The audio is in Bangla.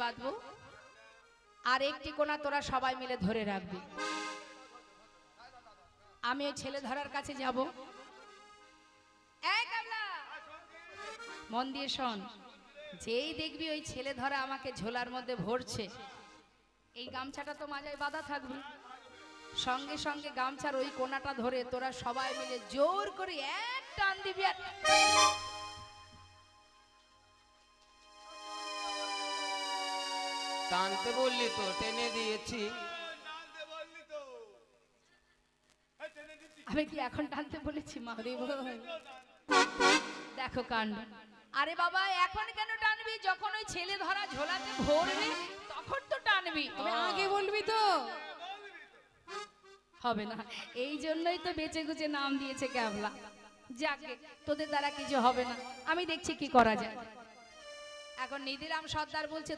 বাঁধবো আর একটি কোনা তোরা সবাই মিলে ধরে রাখবি। আমি ওই ছেলে ধরার কাছে যাব। এই কাবলা, মন দিয়ে শোন, যেই দেখবি ওই ছেলে ধরা আমাকে ঝোলার মধ্যে ভরছে, এই গামছাটা তো মাজায় বাঁধা থাকবে, সঙ্গে সঙ্গে গামছার ওই কোনাটা ধরে তোরা সবাই মিলে জোর করে এক টান দিবি। আর টানতে বললি তো, টেনে দিয়েছি। আমি কি এখন টানতে বলেছি? মারি দেখো কাণ্ড। আরে বাবা, এখন কেন টানবি? যখন ওই ছেলে ধরা ঝোলাতে ভরবে তখন তো টানবি। আগে বলবি তো। হবে না, এই জন্যই তো বেঁচে গুছে নাম দিয়েছে ক্যাবলা। যাকে তোদের দ্বারা কিছু হবে না, আমি দেখছি কি করা যায়। এখন নিধিরাম সর্দার বলছে